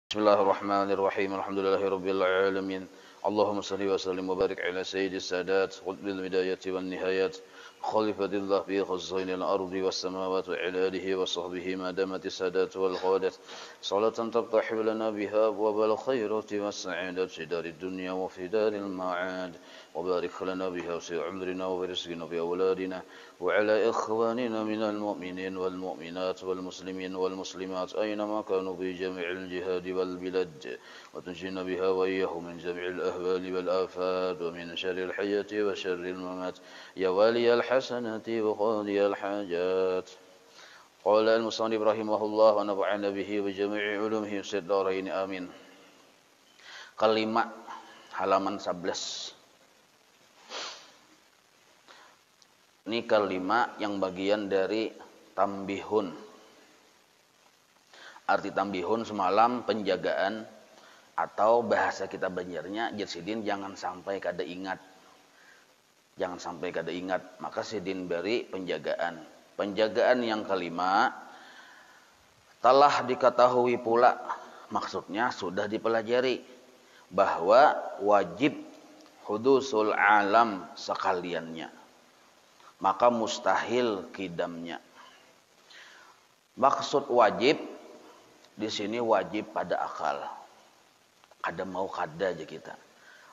Bismillahirrahmanirrahim. Alhamdulillahirabbil alamin. Allahumma shalli wa sallim wa barik ala sayyidis sadat qutbil bidayati wan nihayat khalifatillah bi khazainil ardi was samawati wa ala alihi wa sahbihi ma damatis sadat wal qadat salatan tabtahu lana biha abwabal khairati was sa'adati darid dunya wa fi daril ma'ad wa barik lana biha fi umrina wa rizqina fi awladina وعلى إخواننا من المؤمنين والمؤمنات والمسلمين والمسلمات أينما كانوا في جميع الجهاد والبلاد وتنجينا بها وإياهم من جميع الأهوال والآفات ومن شر الحياة وشر الممات يا والي الحسنات وقاضي الحاجات قال المصنف رحمه الله ونفعنا به وجميع علومه في الدارين آمين. Kelima, halaman 11. Ini kelima yang bagian dari tambihun. Arti tambihun semalam penjagaan, atau bahasa kita Banjarnya Sidin jangan sampai kada ingat. Jangan sampai kada ingat, maka Sidin beri penjagaan. Penjagaan yang kelima telah diketahui pula, maksudnya sudah dipelajari, bahwa wajib hudusul alam sekaliannya, maka mustahil kidamnya. Maksud wajib di sini wajib pada akal. Kada mau kada aja kita.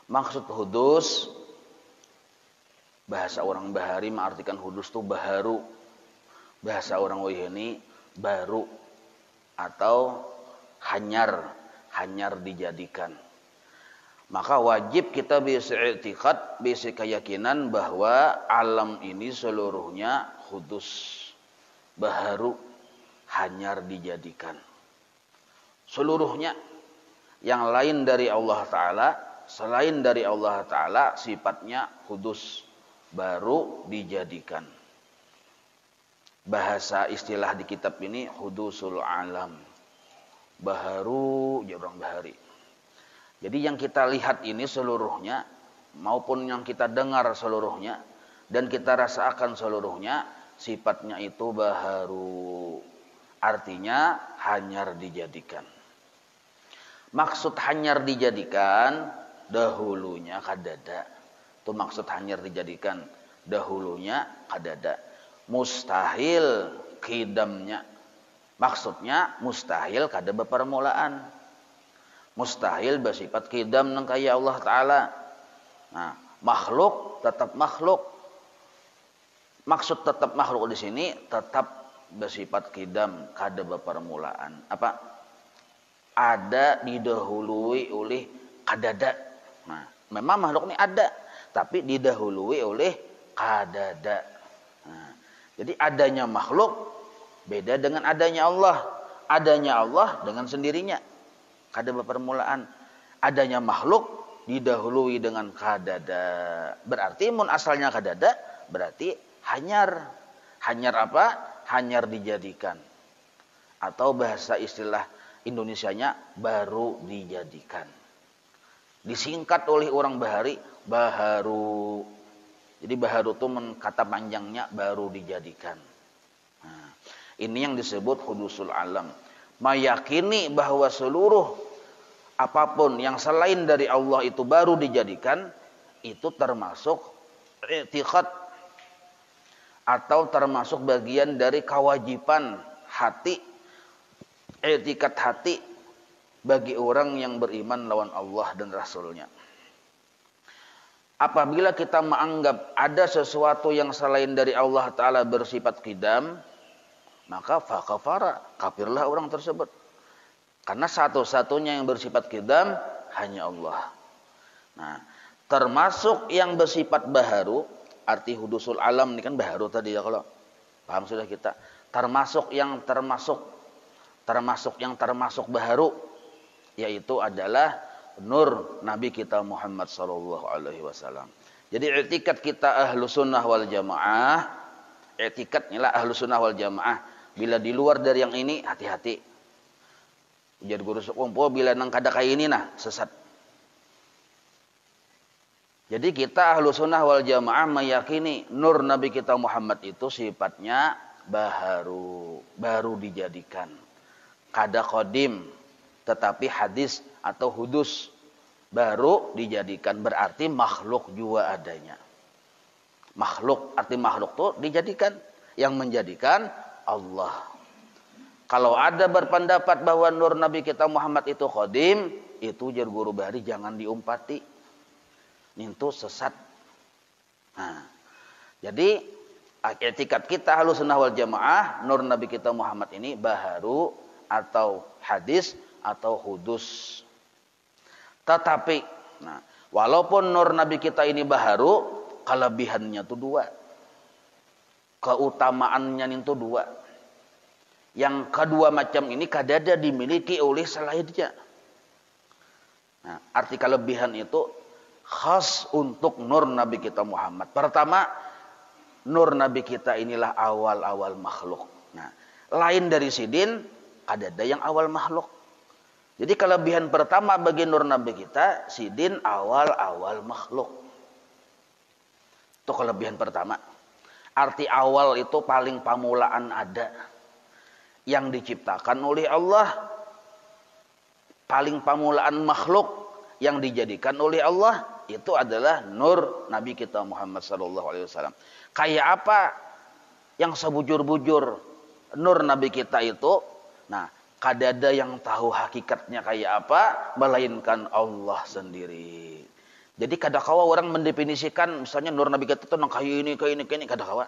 Maksud hudus, bahasa orang Bahari mengartikan hudus itu baharu. Bahasa orang Wihini baru atau hanyar, hanyar dijadikan. Maka wajib kita bisa i'tiqad, bisa keyakinan bahwa alam ini seluruhnya hudus, baharu, hanyar dijadikan. Seluruhnya, yang lain dari Allah Ta'ala, selain dari Allah Ta'ala, sifatnya hudus, baru dijadikan. Bahasa istilah di kitab ini hudusul alam, baharu, orang Bahari. Jadi yang kita lihat ini seluruhnya, maupun yang kita dengar seluruhnya, dan kita rasakan seluruhnya, sifatnya itu baharu. Artinya hanyar dijadikan. Maksud hanyar dijadikan, dahulunya kadada. Itu maksud hanyar dijadikan, dahulunya kadada. Mustahil kidamnya. Maksudnya mustahil kada bepermulaan. Mustahil bersifat kidam nang kaya Allah Ta'ala. Nah, makhluk tetap makhluk. Maksud tetap makhluk di sini tetap bersifat kidam, kada bepermulaan. Apa? Ada didahului oleh kadada. Nah, memang makhluk ini ada, tapi didahului oleh kadada. Nah, jadi adanya makhluk beda dengan adanya Allah. Adanya Allah dengan sendirinya, kada berpermulaan. Adanya makhluk didahului dengan kadada. Berarti mun asalnya kadada, berarti hanyar. Hanyar apa? Hanyar dijadikan. Atau bahasa istilah Indonesianya baru dijadikan. Disingkat oleh orang Bahari baharu. Jadi baharu itu kata panjangnya baru dijadikan. Nah, ini yang disebut hudusul alam. Meyakini bahwa seluruh apapun yang selain dari Allah itu baru dijadikan, itu termasuk i'tiqad atau termasuk bagian dari kewajiban hati, i'tiqad hati bagi orang yang beriman lawan Allah dan Rasulnya. Apabila kita menganggap ada sesuatu yang selain dari Allah Ta'ala bersifat qidam, maka fakafara, kafirlah orang tersebut. Karena satu-satunya yang bersifat qidam hanya Allah. Nah, termasuk yang bersifat baharu, arti hudusul alam ini kan baharu tadi ya, kalau paham sudah kita. Termasuk yang termasuk baharu, yaitu adalah nur Nabi kita Muhammad sallallahu alaihi wasallam. Jadi i'tikad kita ahlu sunnah wal jamaah, i'tikad inilah ahlu sunnah wal jamaah. Bila di luar dari yang ini, hati-hati. Ujar guru sukumpo, bila nang kada kaya ini nah, sesat. Jadi kita ahlu sunnah wal jamaah meyakini nur Nabi kita Muhammad itu sifatnya baharu, baru dijadikan. Kada qadim, Tetapi hadis atau hudus baru dijadikan, berarti makhluk juga adanya. Makhluk, arti makhluk tuh dijadikan, yang menjadikan Allah. Kalau ada berpendapat bahwa nur Nabi kita Muhammad itu qadim, itu jar guru bahari jangan diumpati. Itu sesat. Nah, jadi etikat kita Ahlussunnah wal Jamaah, nur Nabi kita Muhammad ini baharu atau hadis atau hudus. Tetapi, nah, walaupun nur Nabi kita ini baharu, kelebihannya itu dua. Keutamaannya itu dua. Yang kedua macam ini kadada dimiliki oleh selainnya. Nah, arti kelebihan itu khas untuk nur Nabi kita Muhammad. Pertama, nur Nabi kita inilah awal-awal makhluk. Nah, lain dari sidin, kadada yang awal makhluk. Jadi kelebihan pertama bagi nur Nabi kita, sidin awal-awal makhluk. Itu kelebihan pertama. Arti awal itu paling pamulaan ada. Yang diciptakan oleh Allah. Paling pamulaan makhluk yang dijadikan oleh Allah. Itu adalah nur Nabi kita Muhammad SAW. Kayak apa yang sebujur-bujur nur Nabi kita itu? Nah, kadada yang tahu hakikatnya kayak apa, melainkan Allah sendiri. Jadi kadakawa orang mendefinisikan misalnya nur Nabi kita itu nang kayu ini kadakawa.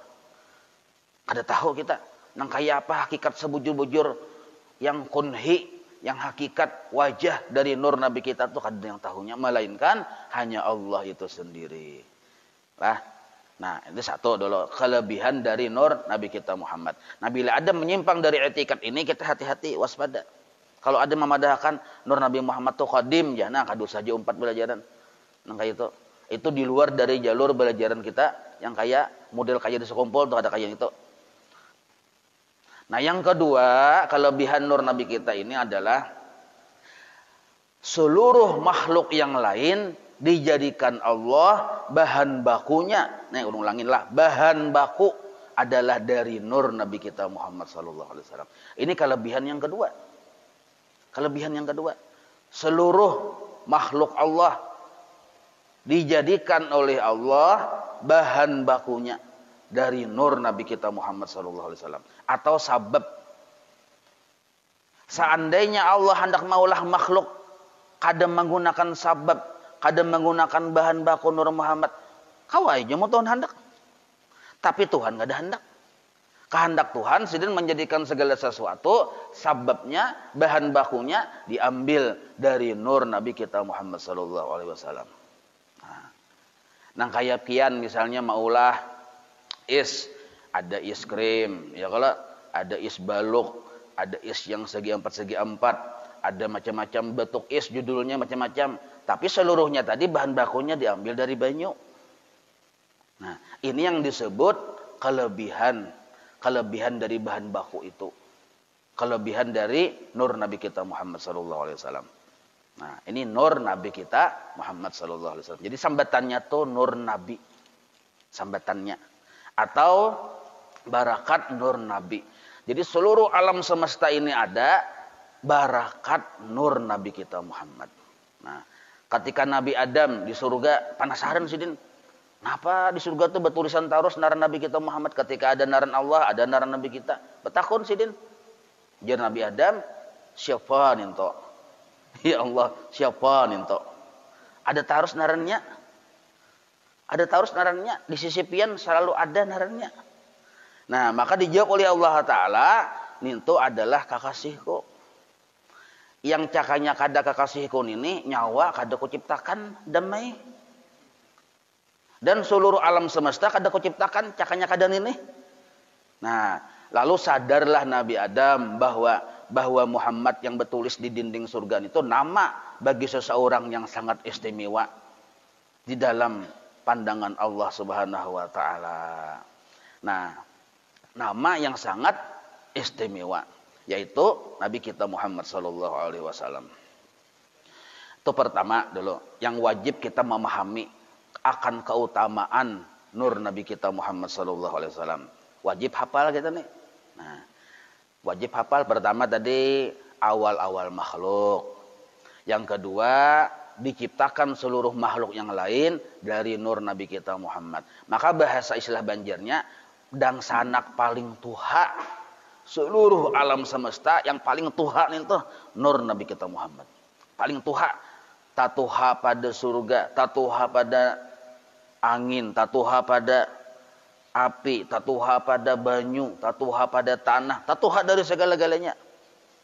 Kada tahu kita nang kayak apa hakikat sebujur-bujur yang kunhi, yang hakikat wajah dari nur Nabi kita itu kada yang tahunya, melainkan hanya Allah itu sendiri. Nah, itu satu dulu kelebihan dari nur Nabi kita Muhammad. Nah, bila ada menyimpang dari etikat ini, kita hati-hati, waspada. Kalau ada memadahkan nur Nabi Muhammad itu qadim, jangan kadu saja umpat belajaran. Nah, kayak itu di luar dari jalur belajaran kita yang kayak model kayak di sekumpul tuh ada kayak itu. Nah, yang kedua, kelebihan nur Nabi kita ini adalah seluruh makhluk yang lain dijadikan Allah bahan bakunya. Nih, ulangin lah, bahan baku adalah dari nur Nabi kita Muhammad SAW. Ini kelebihan yang kedua. Kelebihan yang kedua, seluruh makhluk Allah dijadikan oleh Allah bahan bakunya dari nur Nabi kita Muhammad SAW. Atau sabab. Seandainya Allah hendak maulah makhluk kadang menggunakan sabab, kadang menggunakan bahan baku nur Muhammad, kau aja mau Tuhan hendak. Tapi Tuhan gak ada hendak. Kehendak Tuhan sidin menjadikan segala sesuatu sababnya, bahan bakunya diambil dari nur Nabi kita Muhammad SAW. Nah, kayak kian misalnya maulah ada is krim, ya kalau ada is baluk, ada is yang segi empat, ada macam-macam bentuk is, judulnya macam-macam, tapi seluruhnya tadi bahan bakunya diambil dari banyu. Nah, ini yang disebut kelebihan dari bahan baku itu, kelebihan dari nur Nabi kita Muhammad SAW. Nah, ini nur Nabi kita Muhammad SAW. Jadi sambatannya tuh nur Nabi, sambatannya atau barakat nur Nabi. Jadi seluruh alam semesta ini ada barakat nur Nabi kita Muhammad. Nah, ketika Nabi Adam di surga penasaran sidin, kenapa di surga itu bertulisan tarus naran Nabi kita Muhammad, ketika ada naran Allah, ada naran Nabi kita. Betakun sidin. Jar Nabi Adam, siapa ninto? Ya Allah, siapa ninto? Ada tarus narannya. Ada tarus narannya. Di sisi pian selalu ada narannya. Nah, maka dijawab oleh Allah Ta'ala, ninto adalah kekasihku. Yang cakanya kada kekasihku ini, nyawa kada kuciptakan damai. Dan seluruh alam semesta kada kuciptakan cakanya kada ini. Nah, lalu sadarlah Nabi Adam bahwa Muhammad yang bertulis di dinding surga itu nama bagi seseorang yang sangat istimewa di dalam pandangan Allah Subhanahu wa taala. Nah, nama yang sangat istimewa yaitu Nabi kita Muhammad sallallahu alaihi wasallam. Itu pertama dulu yang wajib kita memahami akan keutamaan nur Nabi kita Muhammad sallallahu alaihi wasallam. Wajib hafal kita nih. Nah, wajib hafal pertama tadi awal-awal makhluk. Yang kedua, diciptakan seluruh makhluk yang lain dari nur Nabi kita Muhammad. Maka bahasa istilah banjirnya, dang sanak paling tuha seluruh alam semesta, yang paling tuha itu nur Nabi kita Muhammad. Paling tuha. Tatuha pada surga, tatuha pada angin, tatuha pada api, tatuha pada banyu, tatuha pada tanah, tatuha dari segala-galanya.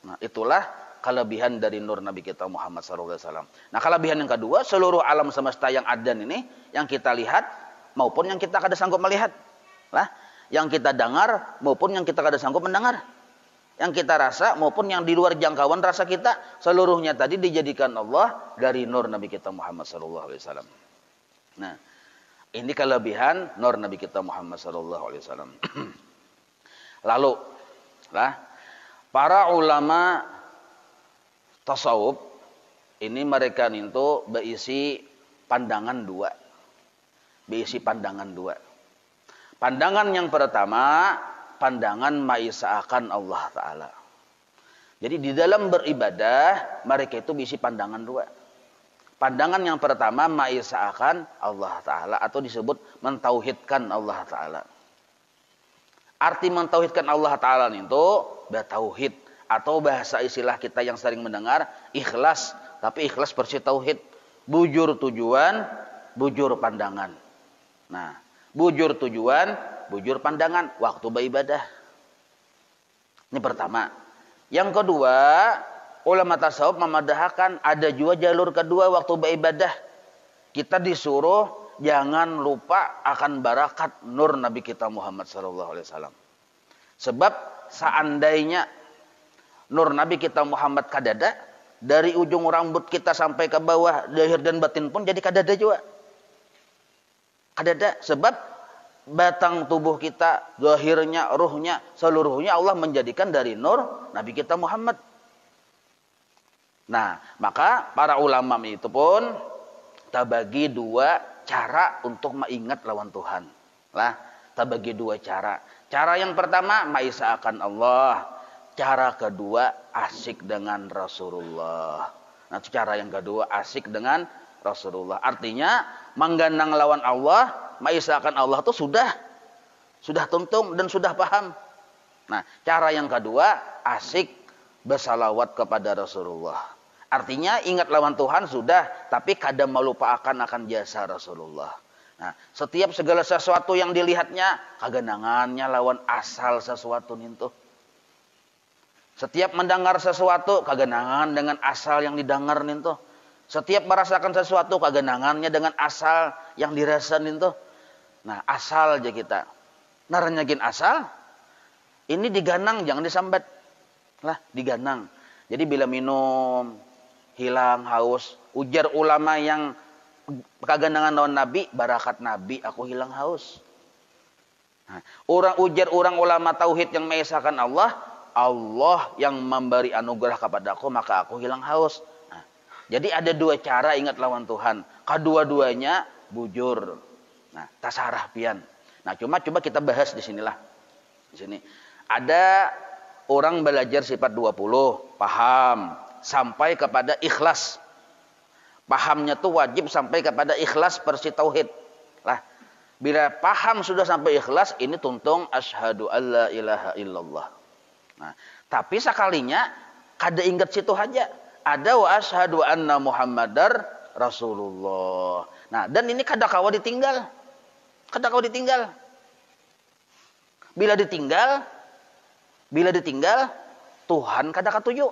Nah, itulah kelebihan dari nur Nabi kita Muhammad SAW. Nah, kelebihan yang kedua, seluruh alam semesta yang ada ini, yang kita lihat maupun yang kita kada sanggup melihat, lah, yang kita dengar maupun yang kita kada sanggup mendengar, yang kita rasa maupun yang di luar jangkauan rasa kita, seluruhnya tadi dijadikan Allah dari nur Nabi kita Muhammad SAW. Nah, ini kelebihan nur Nabi kita Muhammad SAW. Lalu, lah, para ulama tasawuf ini mereka itu berisi pandangan dua. Berisi pandangan dua. Pandangan yang pertama, pandangan maisa'akan Allah Ta'ala. Jadi di dalam beribadah, mereka itu berisi pandangan dua. Pandangan yang pertama, maisa'akan Allah Ta'ala, atau disebut mentauhidkan Allah Ta'ala. Arti mentauhidkan Allah Ta'ala itu bertauhid, atau bahasa istilah kita yang sering mendengar, ikhlas. Tapi ikhlas versi tauhid. Bujur tujuan, bujur pandangan. Nah, bujur tujuan, bujur pandangan waktu beribadah. Ini pertama. Yang kedua, ulama tasawuf memadahkan ada juga jalur kedua waktu beribadah. Kita disuruh jangan lupa akan barakat nur Nabi kita Muhammad SAW. Sebab seandainya nur Nabi kita Muhammad kadada, dari ujung rambut kita sampai ke bawah, lahir dan batin pun jadi kadada juga. Kadada, sebab batang tubuh kita, zahirnya, ruhnya, seluruhnya Allah menjadikan dari nur Nabi kita Muhammad. Nah, maka para ulama itu pun terbagi dua cara untuk mengingat lawan Tuhan. Lah, terbagi dua cara. Cara yang pertama, maisa'akan Allah. Cara kedua, asik dengan Rasulullah. Nah, cara yang kedua, asik dengan Rasulullah. Artinya, menggandang lawan Allah, maisa'akan Allah itu sudah tuntung dan sudah paham. Nah, cara yang kedua, asik bersalawat kepada Rasulullah. Artinya ingat lawan Tuhan sudah, tapi kadang melupakan akan jasa Rasulullah. Nah, setiap segala sesuatu yang dilihatnya, kagenangannya lawan asal sesuatu itu. Setiap mendengar sesuatu, kagenangan dengan asal yang didengar itu. Setiap merasakan sesuatu, kagenangannya dengan asal yang dirasakan itu. Nah, asal aja kita. Naranyakin asal, ini diganang, jangan disambat. Lah, diganang. Jadi bila minum, hilang haus. Ujar ulama yang kagandangan lawan Nabi, barakat Nabi, aku hilang haus. Nah, ujar orang ulama tauhid yang mengesahkan Allah, Allah yang memberi anugerah kepadaku, maka aku hilang haus. Nah, jadi ada dua cara ingat lawan Tuhan. Kedua-duanya bujur. Nah, tasarah pian. Nah, coba kita bahas di sinilah. Di sini ada orang belajar sifat 20, paham sampai kepada ikhlas. Pahamnya tuh wajib sampai kepada ikhlas versi tauhid. Lah, bila paham sudah sampai ikhlas, ini tuntung asyhadu alla ilaha illallah. Nah, tapi sekalinya kada ingat situ aja. Ada wa asyhadu anna Muhammadar Rasulullah. Nah, dan ini kada kawa ditinggal. Kada kawa ditinggal. Bila ditinggal, Tuhan kada katuju.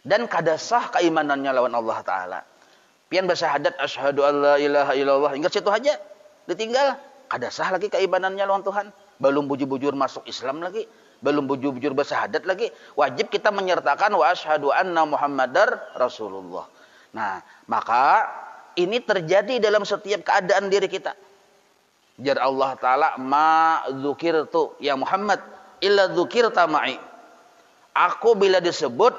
Dan kada sah keimanannya lawan Allah Ta'ala. Pian bersyahadat asyhadu alla ilaha illallah. Ingat situ aja. Ditinggal. Kada sah lagi keimanannya lawan Tuhan. Belum bujur-bujur masuk Islam lagi. Belum bujur-bujur bersyahadat lagi. Wajib kita menyertakan wa asyhadu anna Muhammadar Rasulullah. Nah, maka ini terjadi dalam setiap keadaan diri kita. Jar Allah Ta'ala, ma dzukirtu ya Muhammad illa dzukirta ma'i. Aku bila disebut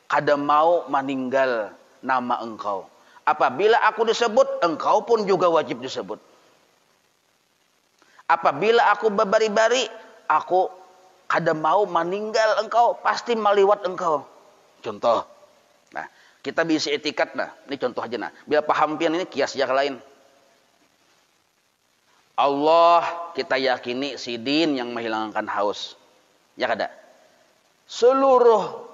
kada mau meninggal nama engkau. Apabila aku disebut, engkau pun juga wajib disebut. Apabila aku berbari-bari, aku kada mau meninggal engkau, pasti meliwat engkau. Contoh. Nah, kita bisa etikat nah. Ini contoh aja nah. Biar paham pian ini kias yang lain. Allah kita yakini sidin yang menghilangkan haus. Ya kada? Seluruh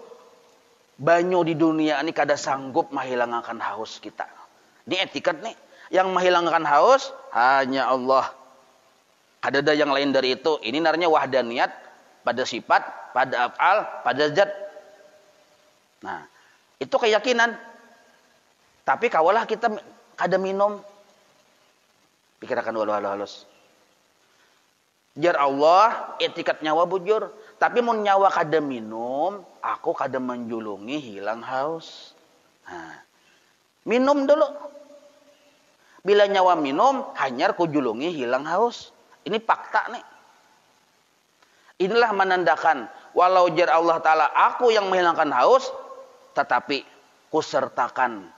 banyu di dunia ini kada sanggup menghilangkan haus kita. Ini etikat nih. Yang menghilangkan haus hanya Allah. Kada ada yang lain dari itu. Ini namanya wahdaniyat pada sifat, pada af'al, pada zat. Nah, itu keyakinan. Tapi kawalah kita kada minum. Pikirkan walau halus. Jar Allah, etikat nyawa bujur. Tapi mun nyawa kada minum, aku kada menjulungi hilang haus. Nah, minum dulu. Bila nyawa minum, hanyar ku julungi hilang haus. Ini fakta nih. Inilah menandakan, walau jar Allah Ta'ala, aku yang menghilangkan haus, tetapi kusertakan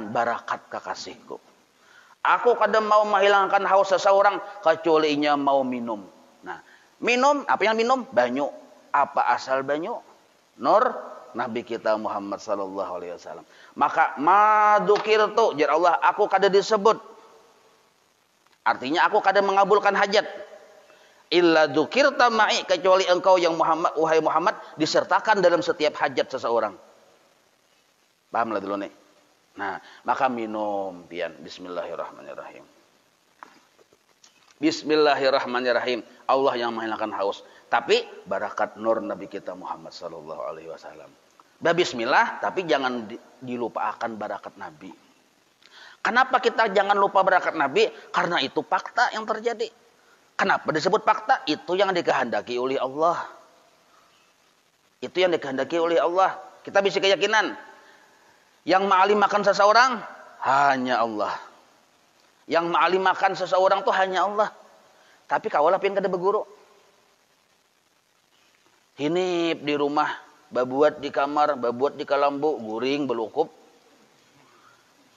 barakat kekasihku. Aku kadang mau menghilangkan haus seseorang, kecuali ia mau minum. Nah, minum, apa yang minum? Banyu. Apa asal banyu? Nur Nabi kita Muhammad sallallahu alaihi wasallam. Maka madukirtu, jar Allah, aku kada disebut. Artinya aku kada mengabulkan hajat. Illa dzukirta ma'i, kecuali engkau yang Muhammad, wahai Muhammad, disertakan dalam setiap hajat seseorang. Pahamlah dulu nih. Nah, maka minum pian. Bismillahirrahmanirrahim. Bismillahirrahmanirrahim. Allah yang menghilangkan haus. Tapi barakat nur Nabi kita Muhammad sallallahu alaihi wasallam. Bismillah, tapi jangan dilupakan barakat Nabi. Kenapa kita jangan lupa barakat Nabi? Karena itu fakta yang terjadi. Kenapa disebut fakta? Itu yang dikehendaki oleh Allah. Itu yang dikehendaki oleh Allah. Kita bisa keyakinan. Yang ma'alimakan seseorang hanya Allah. Yang ma'alimakan seseorang itu hanya Allah. Tapi kawalah pian kada berguru. Hinip di rumah, babuat di kamar, babuat di kalambu, guring, belukup.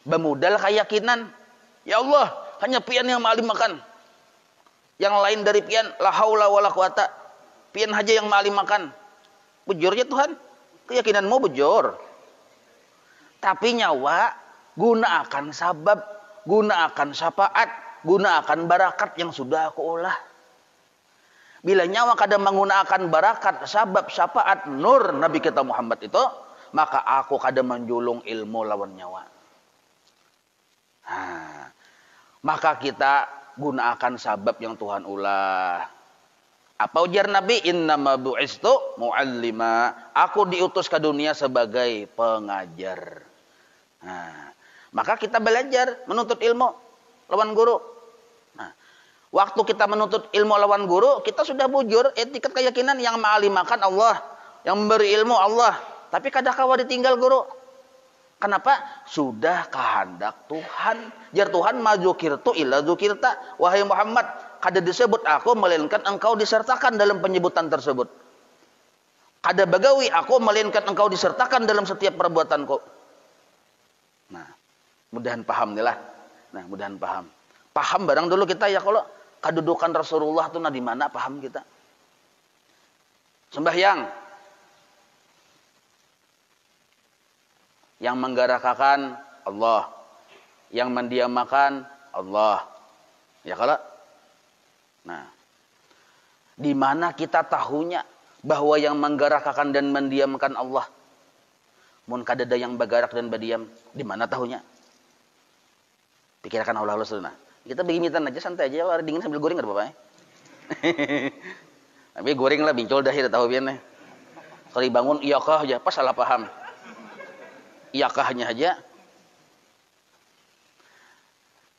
Bemudal keyakinan. Ya Allah, hanya pian yang ma'alimakan. Yang lain dari pian, la haula wala quwata. Pian aja yang ma'alimakan. Bujurnya Tuhan. Keyakinanmu bujur. Tapi nyawa gunakan sabab, gunakan syafaat, gunakan barakat yang sudah aku olah. Bila nyawa kadang menggunakan barakat, sabab, syafaat, nur Nabi kita Muhammad itu, maka aku kadang menjulung ilmu lawan nyawa. Nah, maka kita gunakan sabab yang Tuhan ulah. Apa ujar Nabi? Innama bu'istu mu'allima. Aku diutus ke dunia sebagai pengajar. Nah, maka kita belajar menuntut ilmu lawan guru. Nah, waktu kita menuntut ilmu lawan guru, kita sudah bujur etikat keyakinan yang ma'alimakan Allah, yang memberi ilmu Allah. Tapi kadang kawa ditinggal guru. Kenapa? Sudah kehendak Tuhan. Jar Tuhan mazukirtu illa dzukirta. Wahai Muhammad, kada disebut aku melainkan engkau disertakan dalam penyebutan tersebut. Kada bagawi aku melainkan engkau disertakan dalam setiap perbuatanku. Nah, mudahan paham nih lah. Nah, mudahan paham. Paham barang dulu kita ya, kalau kedudukan Rasulullah itu nah di mana paham kita. Sembahyang. Yang menggerakkan Allah. Yang mendiamakan Allah. Ya kalau? Nah, di mana kita tahunya bahwa yang menggerakkan dan mendiamkan Allah? Mun kadada yang bergerak dan berdiam, di mana tahunya? Pikirkan Allah dulu. Kita beginian aja, santai aja, hari dingin sambil goreng enggak apa-apa ya. Tapi goreng lah bincol dah ya tahu biar nih. Sekali bangun iyakah aja, pas salah paham. Iyakahnya aja.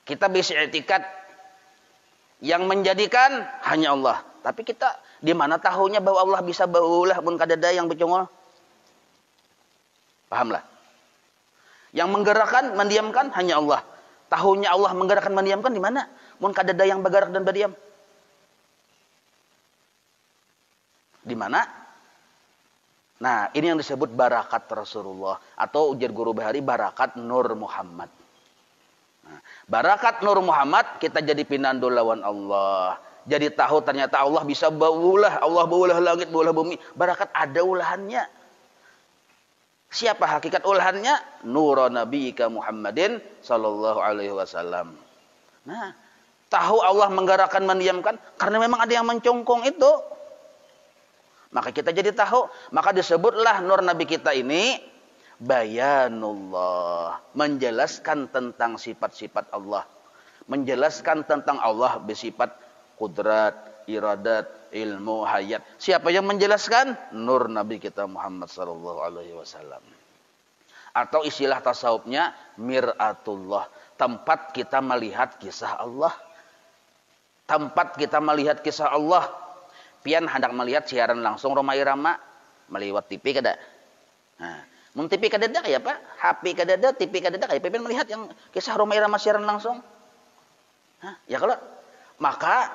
Kita bisa etikat yang menjadikan hanya Allah. Tapi kita di mana tahunya bahwa Allah bisa baulah mun kadada yang becongol? Pahamlah. Yang menggerakkan, mendiamkan hanya Allah. Tahunya Allah menggerakkan, mendiamkan di mana? Mun kadada yang bergerak dan berdiam. Di mana? Nah, ini yang disebut barakat Rasulullah atau ujar guru bahari barakat Nur Muhammad. Nah, barakat Nur Muhammad kita jadi pinandu lawan Allah. Jadi tahu ternyata Allah bisa baulah, Allah baulah langit, baulah bumi. Barakat ada ulahannya. Siapa hakikat ulahannya? Nur nabiyika Muhammadin sallallahu alaihi wasallam. Nah, tahu Allah menggerakkan, mendiamkan karena memang ada yang mencongkong itu. Maka kita jadi tahu, maka disebutlah nur nabi kita ini bayanullah, menjelaskan tentang sifat-sifat Allah. Menjelaskan tentang Allah bersifat kudrat, iradat, ilmu, hayat. Siapa yang menjelaskan? Nur Nabi kita Muhammad sallallahu alaihi wasallam. Atau istilah tasawufnya miratullah, tempat kita melihat kisah Allah. Tempat kita melihat kisah Allah. Pian hendak melihat siaran langsung Roma Irama melewat TV kada. Nah, mun TV kada ya Pak, HP kada ada, TV kada ya pian melihat yang kisah Roma Irama siaran langsung. Hah? Ya kalau maka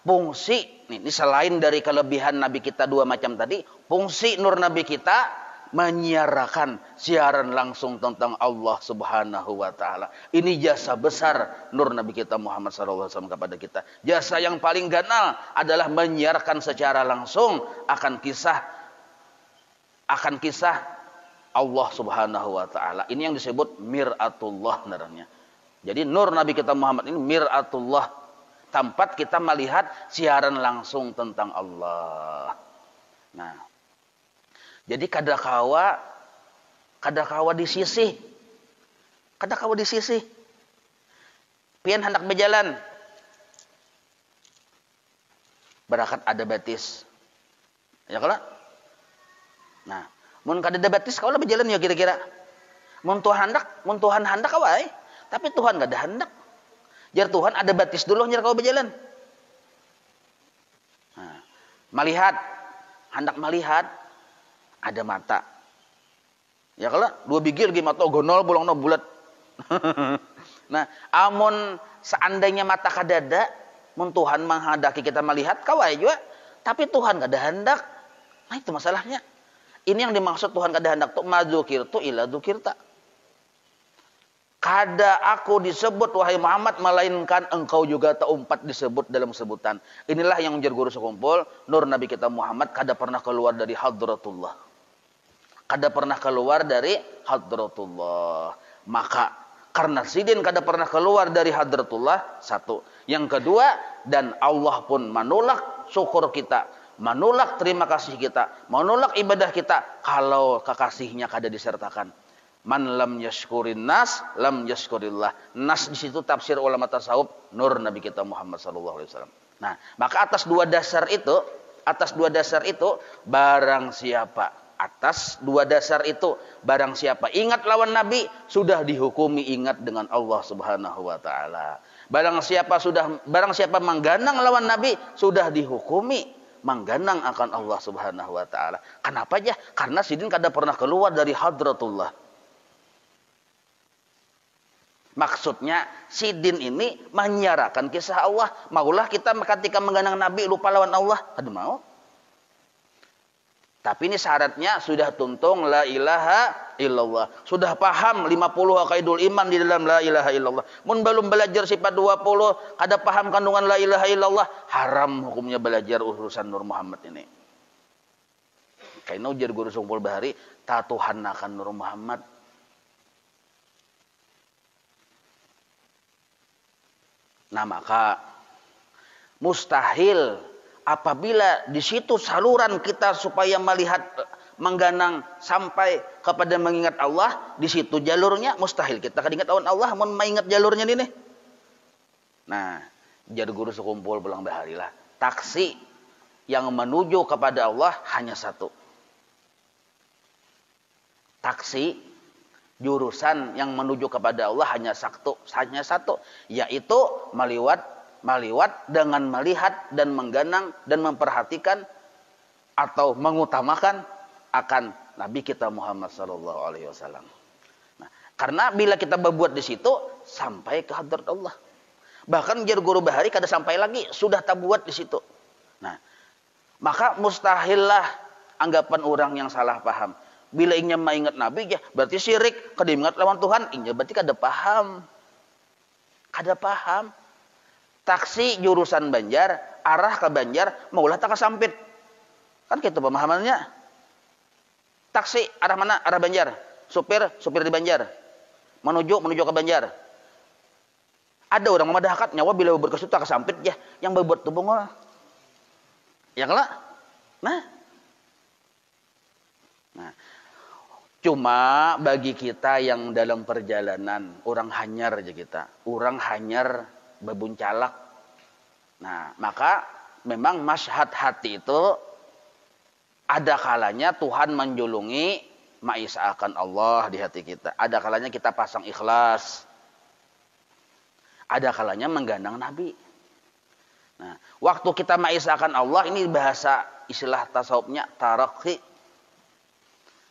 fungsi ini selain dari kelebihan Nabi kita dua macam tadi, fungsi nur Nabi kita menyiarkan siaran langsung tentang Allah Subhanahu wa taala. Ini jasa besar nur Nabi kita Muhammad sallallahu alaihi wasallam kepada kita. Jasa yang paling ganal adalah menyiarkan secara langsung akan kisah Allah Subhanahu wa taala. Ini yang disebut miratullah namanya. Jadi nur Nabi kita Muhammad ini miratullah, tempat kita melihat siaran langsung tentang Allah. Nah, jadi kadakawa di sisi, pian hendak berjalan, barakat ada batis, ya kalau, nah, mun kada ada batis kau lah berjalan ya kira-kira, mun Tuhan hendak awai, tapi Tuhan gak ada hendak. Jar Tuhan ada batis dulu nyar kau berjalan. Nah, hendak melihat ada mata. Ya kalau dua biji lagi mata gonol bolong no bulat. Nah, amun seandainya mata kadada, mun Tuhan menghendaki kita melihat kawai juga, tapi Tuhan gak ada hendak. Nah, itu masalahnya. Ini yang dimaksud Tuhan gak ada hendak tuh madzukirtu ila dzukirta. Kada aku disebut wahai Muhammad, melainkan engkau juga terumpat disebut dalam sebutan. Inilah yang menjadi guru sekumpul, nur Nabi kita Muhammad kada pernah keluar dari hadratullah. Kada pernah keluar dari hadratullah. Maka karena sidin kada pernah keluar dari hadratullah, satu. Yang kedua, dan Allah pun menolak syukur kita, menolak terima kasih kita, menolak ibadah kita kalau kekasihnya kada disertakan. Man lam yashkurin nas, lam yashkurillah. Nas di situ tafsir ulama tasawuf nur Nabi kita Muhammad sallallahu alaihi wasallam. Nah, maka atas dua dasar itu barang siapa ingat lawan Nabi sudah dihukumi ingat dengan Allah Subhanahu wa taala. Barang siapa mengganang lawan Nabi sudah dihukumi mengganang akan Allah Subhanahu wa taala. Kenapa aja? Karena sidin kada pernah keluar dari hadratullah. Maksudnya sidin ini menyiarkan kisah Allah. Maulah kita ketika mengganang Nabi lupa lawan Allah, kada mau. Tapi ini syaratnya sudah tuntung la ilaha illallah. Sudah paham 50 aqaidul iman di dalam la ilaha illallah. Mun belum belajar sifat 20, kada paham kandungan la ilaha illallah, haram hukumnya belajar urusan Nur Muhammad ini. Kayak ujar guru Sungpul Bahari, tatuhannakan Nur Muhammad. Nah, maka mustahil apabila di situ saluran kita supaya melihat, mengganang sampai kepada mengingat Allah, di situ jalurnya mustahil kita akan ingat Allah, mau mengingat jalurnya ini. Nah, jadi guru sekumpul pulang baharilah, taksi yang menuju kepada Allah hanya satu. Taksi jurusan yang menuju kepada Allah hanya satu, yaitu meliwat dengan melihat dan mengganang dan memperhatikan atau mengutamakan akan Nabi kita Muhammad sallallahu alaihi wasallam. Nah, karena bila kita berbuat di situ sampai ke hadrat Allah. Bahkan jar guru Bahari kada sampai lagi sudah tak buat di situ. Nah, maka mustahillah anggapan orang yang salah paham. Bila ingin mengingat Nabi ya berarti syirik, kada ingat lawan Tuhan, inya berarti kada paham. Taksi jurusan Banjar, arah ke Banjar, maulah tak kesampit. Kan gitu pemahamannya. Taksi arah mana? Arah Banjar. Supir di Banjar. Menuju ke Banjar. Ada orang memadahkan nyawa bila berkesut tak kesampit ya, yang berbuat tubuh ngol. Ya kalau Nah, cuma bagi kita yang dalam perjalanan, orang hanyar aja kita. Orang hanyar bebuncalak. Nah, maka memang masyhad hati itu ada kalanya Tuhan menjulungi maisa'akan Allah di hati kita. Ada kalanya kita pasang ikhlas. Ada kalanya menggandang Nabi. Nah, waktu kita maisa'akan Allah, ini bahasa istilah tasawufnya tarakhi.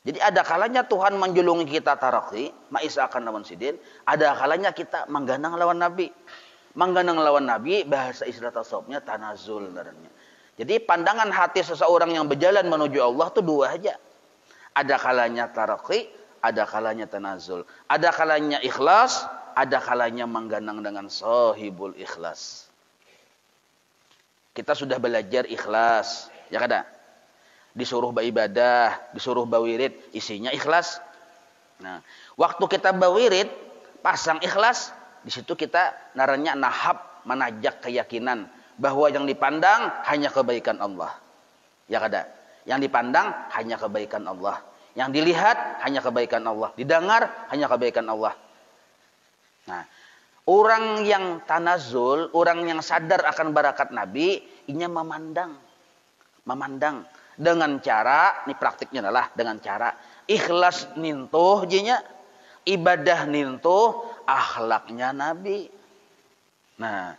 Jadi ada kalanya Tuhan menjulungi kita tarakhi, maisa'akan lawan sidin. Ada kalanya kita menggandang lawan Nabi. Menggandang lawan Nabi, bahasa istilah tasawufnya tanazul. Jadi pandangan hati seseorang yang berjalan menuju Allah itu dua aja. Ada kalanya tarakhi, ada kalanya tanazul. Ada kalanya ikhlas, ada kalanya menggandang dengan sahibul ikhlas. Kita sudah belajar ikhlas, ya kada? Disuruh beribadah, disuruh bawirid, isinya ikhlas. Nah, waktu kita bawirid, pasang ikhlas, di situ kita naranya nahab, menajak keyakinan bahwa yang dipandang hanya kebaikan Allah. Ya kada? Yang dipandang hanya kebaikan Allah. Yang dilihat hanya kebaikan Allah. Didengar hanya kebaikan Allah. Nah, orang yang tanazul, orang yang sadar akan barakat Nabi, inya memandang dengan cara, ini praktiknya adalah dengan cara ikhlas nintuh jinya, ibadah nintuh akhlaknya Nabi. Nah,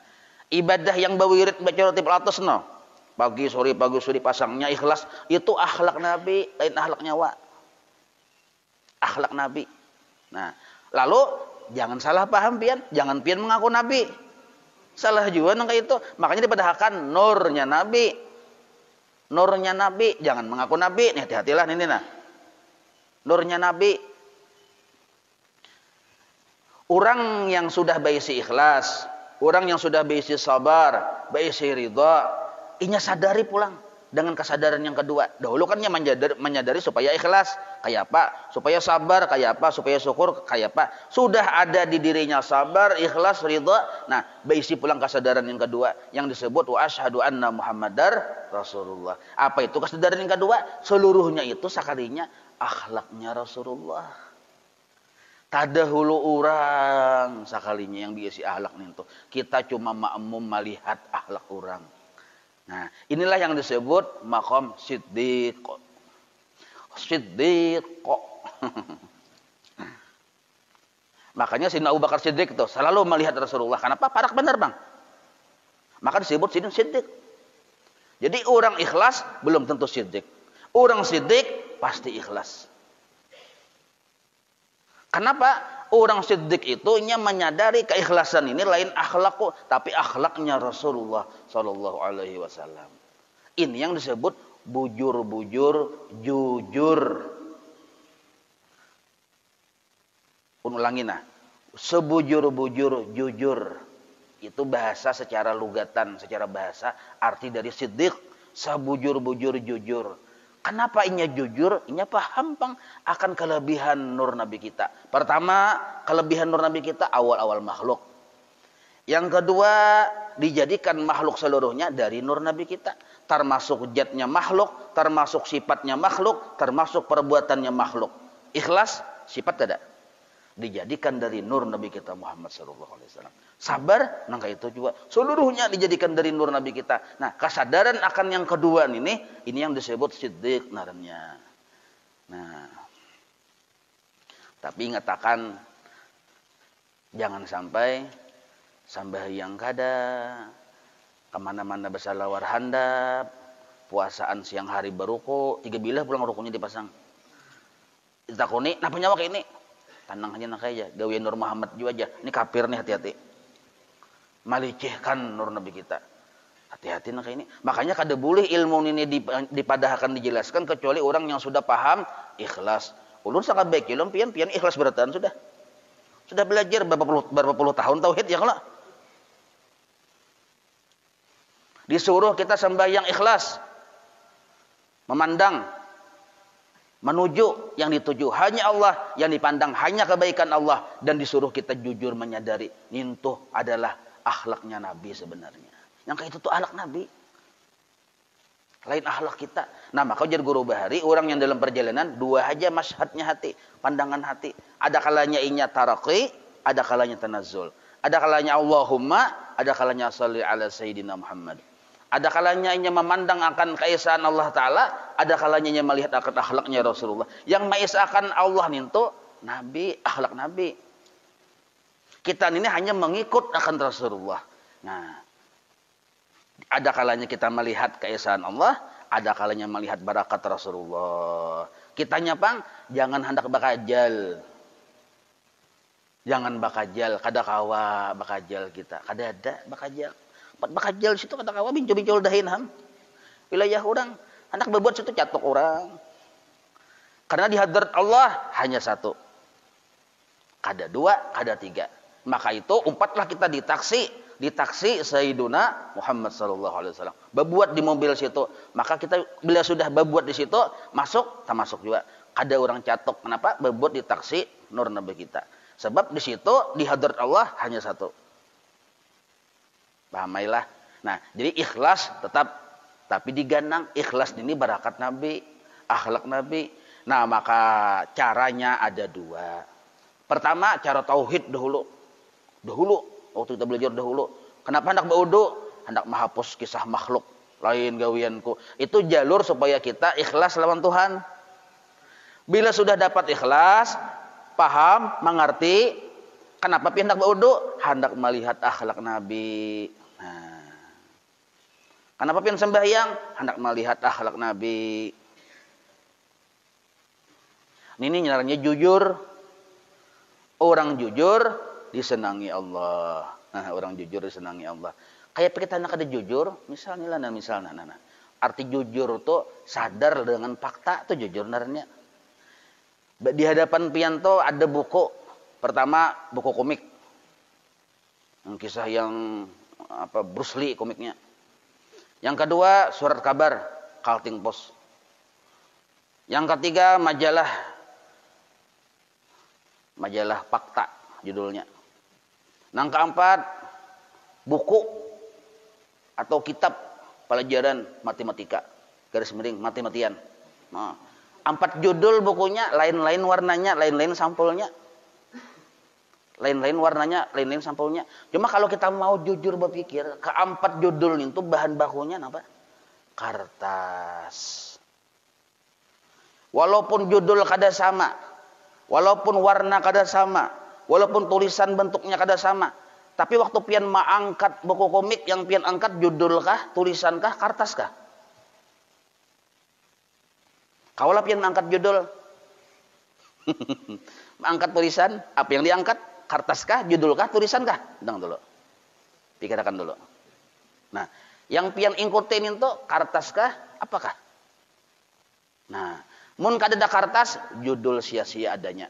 ibadah yang bawirid baca roti pelatos no, pagi sore pasangnya ikhlas, itu akhlak Nabi, lain akhlak nyawa. Akhlak Nabi. Nah, lalu jangan salah paham pian, jangan pian mengaku Nabi. Salah juga nang kayak itu. Makanya dipadahkan nurnya Nabi. Nurnya Nabi, jangan mengaku Nabi. Nih hati-hatilah ini nah. Nurnya Nabi. Orang yang sudah baisi ikhlas, orang yang sudah baisi sabar, baisi ridha, inya sadari pulang dengan kesadaran yang kedua. Dahulu kan menyadari supaya ikhlas, kayak apa? Supaya sabar, kayak apa? Supaya syukur, kayak apa? Sudah ada di dirinya sabar, ikhlas, ridha. Nah, baisi pulang kesadaran yang kedua yang disebut wa asyhadu anna Muhammadar Rasulullah. Apa itu kesadaran yang kedua? Seluruhnya itu sakalinya akhlaknya Rasulullah. Tadahulu orang sakalinya yang biasa akhlak itu. Kita cuma makmum melihat akhlak orang. Nah, inilah yang disebut maqam siddiq. Siddiq. Makanya Sayyidina Abu Bakar Siddiq itu selalu melihat Rasulullah. Kenapa? Parak benar, Bang. Maka disebut siddiq. Jadi orang ikhlas belum tentu siddiq. Orang siddiq pasti ikhlas. Kenapa? Orang siddiq itu menyadari keikhlasan ini lain akhlakku, tapi akhlaknya Rasulullah Sallallahu Alaihi Wasallam. Ini yang disebut bujur-bujur jujur. Ulangi nah, sebujur-bujur jujur. Itu bahasa secara lugatan, secara bahasa arti dari siddiq, sebujur-bujur jujur. Kenapa inya jujur? Inya paham bang akan kelebihan nur Nabi kita. Pertama, kelebihan nur Nabi kita awal-awal makhluk. Yang kedua, dijadikan makhluk seluruhnya dari nur Nabi kita. Termasuk zatnya makhluk, termasuk sifatnya makhluk, termasuk perbuatannya makhluk. Ikhlas, sifat tidak. Dijadikan dari nur Nabi kita Muhammad SAW. Sabar, nangka itu juga. Seluruhnya dijadikan dari nur Nabi kita. Nah, kesadaran akan yang kedua ini yang disebut siddiq naranya. Nah, tapi ingatakan jangan sampai yang kada kemana-mana bersalawar handap, puasaan siang hari beruku, 3 bilah pulang rukunya dipasang. Ditakuni, napa nyawa kayak ini? Tanang aja nak aja, gawe Nur Muhammad juga aja. Ini kafir nih, hati-hati. Malicihkan nur Nabi kita. Hati-hati nak ini. Makanya kada boleh ilmu ini dipadahkan dijelaskan kecuali orang yang sudah paham ikhlas. Ulun sangat baik ilmu pian ikhlas beratan sudah. Sudah belajar berapa puluh tahun tauhid ya kalau. Disuruh kita sembahyang ikhlas. Memandang, menuju yang dituju hanya Allah, yang dipandang hanya kebaikan Allah, dan disuruh kita jujur menyadari itu adalah akhlaknya Nabi sebenarnya. Yang kayak itu tuh akhlak Nabi. Lain akhlak kita. Nah, maka jadi guru bahari, orang yang dalam perjalanan dua aja masyhadnya hati, pandangan hati. Ada kalanya inya taraqi, ada kalanya tanazzul. Ada kalanya Allahumma, ada kalanya sholli ala sayyidina Muhammad. Ada kalanya ia memandang akan keesaan Allah Ta'ala, ada kalanya ia melihat akan akhlaknya Rasulullah. Yang mengesahkan Allah itu Nabi, akhlak Nabi. Kita ini hanya mengikut akan Rasulullah. Nah, ada kalanya kita melihat keesaan Allah, ada kalanya melihat barakat Rasulullah. Kitanya pang, jangan hendak bakajal. Jangan bakajal, kada kawa bakajal kita. Kada ada bakajal. Bakajal situ kata kawa bincul-bincul dahin ham. Wilayah orang, anak berbuat situ catok orang. Karena di hadrat Allah hanya satu. Kada dua, kada tiga. Maka itu umpatlah kita di taksi Sayyiduna Muhammad sallallahu alaihi wasallam. Berbuat di mobil situ, maka kita bila sudah berbuat di situ, masuk, tak masuk juga. Kada orang catok. Kenapa? Berbuat di taksi nur nabi kita. Sebab di situ di hadrat Allah hanya satu. Pahamailah. Nah, jadi ikhlas tetap, tapi diganang ikhlas ini barakat Nabi, akhlak Nabi. Nah, maka caranya ada dua. Pertama, cara tauhid dahulu. Waktu kita belajar dahulu. Kenapa hendak berwudu? Hendak menghapus kisah makhluk lain gawianku. Itu jalur supaya kita ikhlas lawan Tuhan. Bila sudah dapat ikhlas, paham, mengerti, kenapa hendak berwudu? Hendak melihat akhlak Nabi. Nah, kenapa pian sembahyang? Hendak melihat akhlak Nabi. Ini nyaranya jujur. Orang jujur disenangi Allah. Nah, orang jujur disenangi Allah. Kayak kita nak ada jujur, misalnya. Arti jujur tuh sadar dengan fakta tuh jujur narnya. Di hadapan pian tuh ada buku. Pertama buku komik. Kisah yang Bruce Lee komiknya. Yang kedua surat kabar Kalting Post. Yang ketiga majalah Fakta judulnya. Yang keempat buku atau kitab pelajaran matematika garis miring matematian. Nah, 4 judul bukunya, lain-lain warnanya, lain-lain sampulnya. Lain-lain warnanya, lain-lain sampulnya. Cuma kalau kita mau jujur berpikir, ke-4 judul itu bahan bakunya apa? Kertas. Walaupun judul kada sama, walaupun warna kada sama, walaupun tulisan bentuknya kada sama, tapi waktu pian mengangkat buku komik, yang pian angkat judul kah, tulisan kah, kertas kah? Kaulah pian angkat judul, angkat tulisan, apa yang diangkat? Kertas kah, judul kah, tulisan kah? Dang dulu. Pikirkan dulu. Nah, yang pian ingkutin itu kertas kah, apakah? Nah, mun kadeda kertas, judul sia-sia adanya.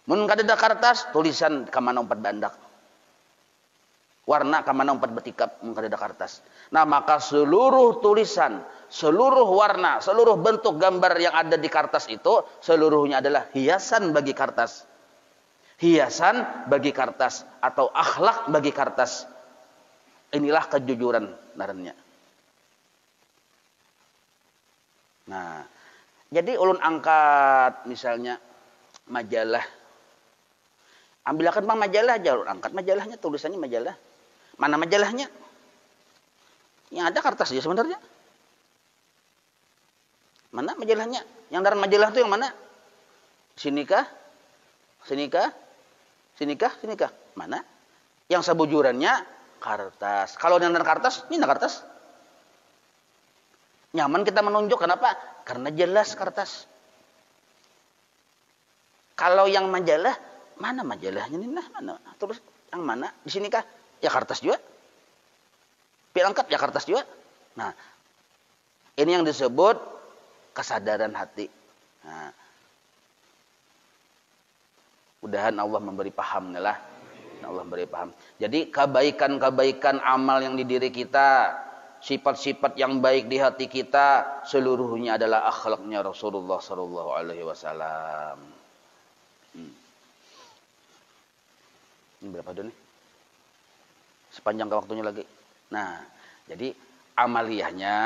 Mun kadeda kertas, tulisan kamana umpat bandak. Warna kamana umpat betikap, mun kadeda kertas. Nah, maka seluruh tulisan, seluruh warna, seluruh bentuk gambar yang ada di kertas itu, seluruhnya adalah hiasan bagi kertas. Hiasan bagi kertas atau akhlak bagi kertas. Inilah kejujuran naranya. Nah, jadi ulun angkat misalnya majalah. Ambilkan bang majalah aja, ulun angkat majalahnya, tulisannya majalah. Mana majalahnya? Yang ada kertas aja sebenarnya. Mana majalahnya? Yang dalam majalah itu yang mana? Sinikah? Sinikah? Sinikah? Sinikah? Mana? Yang sebujurannya kertas. Kalau yang dalam kertas, ini kertas. Nyaman kita menunjuk, kenapa? Karena jelas kertas. Kalau yang majalah, mana majalahnya nih? Nah, mana? Terus yang mana? Di sini kah? Ya kertas juga. Pilangkat ya kertas juga. Nah, ini yang disebut kesadaran hati. Nah, mudahan Allah memberi paham lah. Allah memberi paham. Jadi kebaikan-kebaikan amal yang di diri kita, sifat-sifat yang baik di hati kita seluruhnya adalah akhlaknya Rasulullah sallallahu alaihi wasallam. Ini berapa dulu nih? Sepanjang waktunya lagi. Nah, jadi amaliyahnya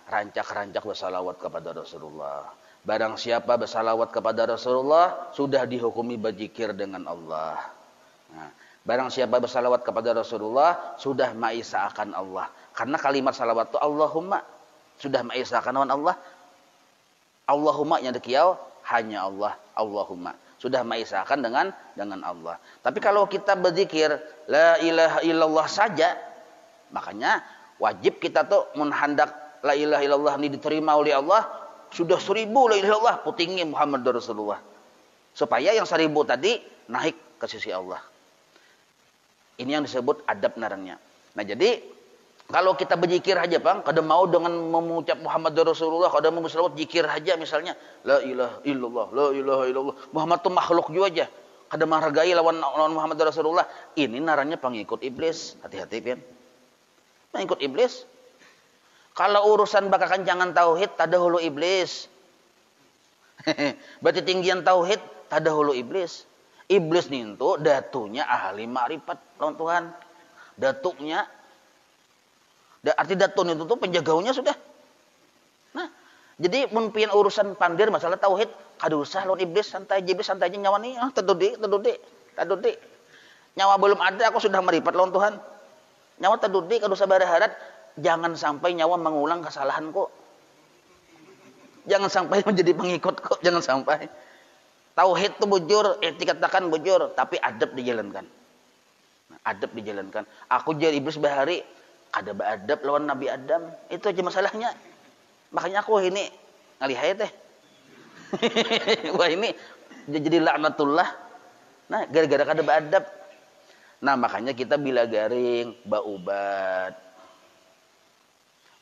rancak-rancak bersalawat kepada Rasulullah. Barang siapa bersalawat kepada Rasulullah sudah dihukumi berzikir dengan Allah. Nah, barang siapa bersalawat kepada Rasulullah sudah maisaakan Allah. Karena kalimat salawat itu Allahumma sudah maisaakan Allah. Allahumma yang dikiau hanya Allah, Allahumma. Sudah maisaakan dengan Allah. Tapi kalau kita berzikir la ilaha illallah saja, makanya wajib kita tuh menghendak la ilaha illallah ini diterima oleh Allah, sudah 1000 la ilaha illallah putingin Muhammad Rasulullah. Supaya yang 1000 tadi naik ke sisi Allah. Ini yang disebut adab narannya. Nah, jadi kalau kita berzikir aja, Bang, kada mau dengan mengucap Muhammad Rasulullah, kada mau berselawat zikir aja misalnya, la ilaha illallah, la ilaha illallah. Muhammad tuh makhluk juga aja. Kada menghargai lawan Muhammad Rasulullah. Ini narannya pengikut iblis. Hati-hati, Pian. Pengikut iblis. Kalau urusan bakakan jangan tauhid, tada hulu iblis. Berarti tinggian tauhid, tada hulu iblis. Iblis nih itu datunya ahli ma'rifat lawan Tuhan. Datuknya arti datun itu tuh penjagaunya sudah. Nah, jadi mungkin urusan pandir masalah tauhid, kada usah lawan iblis, santai aja nyawa nih, tadudi. Nyawa belum ada aku sudah meripat lawan Tuhan. Nyawa tadudi kada usah berharap, jangan sampai nyawa mengulang kesalahanku. Jangan sampai menjadi pengikutku, jangan sampai. Tauhid itu bujur, dikatakan bujur, tapi adab dijalankan. Nah, adab dijalankan. Aku jadi iblis bahari ada beradab lawan Nabi Adam, itu aja masalahnya. Makanya aku ini ngalihai teh. Wah, ini jadi laknatullah. Nah, gara-gara kada beadab. Nah, makanya kita bila garing baubat.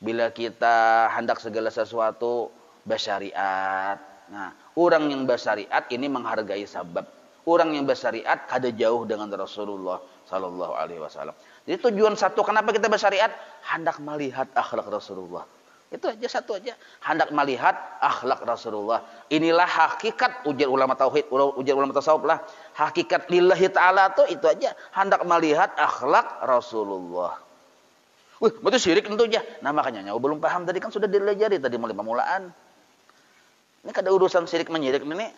Bila kita hendak segala sesuatu bersyariat. Nah, orang yang bersyariat ini menghargai sabab. Orang yang bersyariat kada jauh dengan Rasulullah sallallahu alaihi wasallam. Jadi tujuan satu kenapa kita bersyariat? Hendak melihat akhlak Rasulullah. Itu aja satu aja. Hendak melihat akhlak Rasulullah. Inilah hakikat ujar ulama tauhid, ujar ulama tasawuf lah. Hakikat lillahi ta'ala itu aja. Hendak melihat akhlak Rasulullah. Wih, betul syirik tentu aja. Nah, makanya nyawa belum paham tadi kan sudah dilajari tadi mulai pemulaan. Ini kada urusan syirik menyirik ini.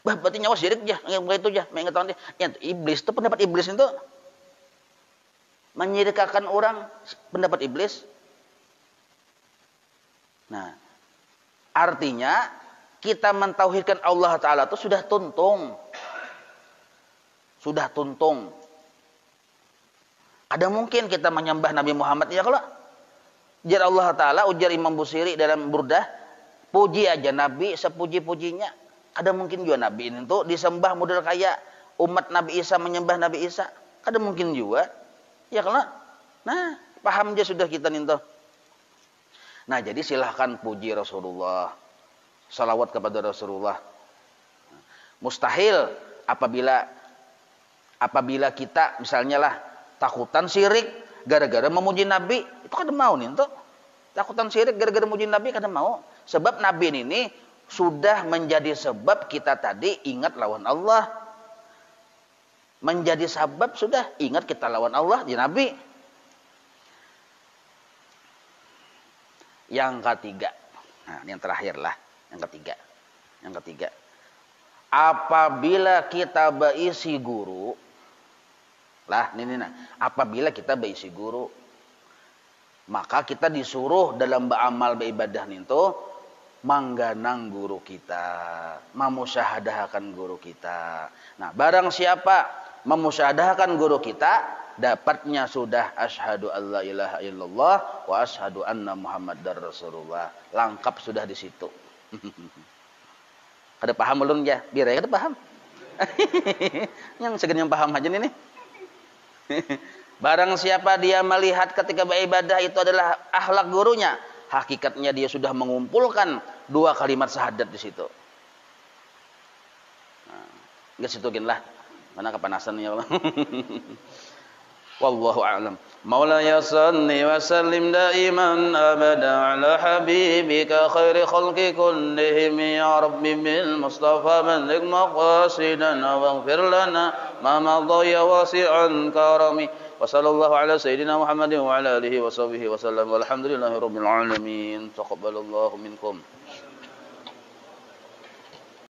Bah, berarti nyawa syirik aja. Itu aja. Mengetahui dia. Ya, iblis itu pendapat iblis itu menyirikakan orang, pendapat iblis. Nah, artinya kita mentauhidkan Allah Ta'ala itu sudah tuntung. Sudah tuntung. Ada mungkin kita menyembah Nabi Muhammad ya kalau ujar Allah Ta'ala, ujar Imam Busiri dalam Burdah, puji aja Nabi sepuji-pujinya. Ada mungkin juga Nabi ini tuh disembah model kayak umat Nabi Isa menyembah Nabi Isa. Ada mungkin juga. Ya kalau, nah paham aja sudah kita ninto. Nah, jadi silahkan puji Rasulullah, salawat kepada Rasulullah. Mustahil apabila kita misalnya lah takutan syirik gara-gara memuji Nabi, itu kan mau ninto. Takutan syirik gara-gara memuji Nabi kan mau. Sebab Nabi ini sudah menjadi sebab kita tadi ingat lawan Allah. Menjadi sebab sudah ingat kita lawan Allah di Nabi. Yang ketiga, nah ini yang terakhir lah, yang ketiga, apabila kita berisi guru, lah ini nah, apabila kita berisi guru, maka kita disuruh dalam beramal beribadah itu mangganang guru kita, memusyahadahkan guru kita. Nah, barang siapa memusyahadahkan guru kita, dapatnya sudah asyhadu alla ilaha illallah wa asyhadu anna muhammadar rasulullah. Lengkap sudah di situ. Kada paham belum ya? Biar ya kada paham. Yang segan yang paham aja nih. Barang siapa dia melihat ketika beribadah itu adalah akhlak gurunya, hakikatnya dia sudah mengumpulkan 2 kalimat syahadat di situ. Nah, enggak situkin lah. Mana kepanasan ya Allah. والله أعلم. مولاي صل وسلم دائما أبدا على حبيبك خير خلق كلهم يا رب بالمصطفى بلغ مقاصدنا واغفر لنا ما مضى يا واسع الكرم وصلى الله على سيدنا محمد وعلى آله وصحبه وسلم والحمد لله رب العالمين. تقبل الله منكم.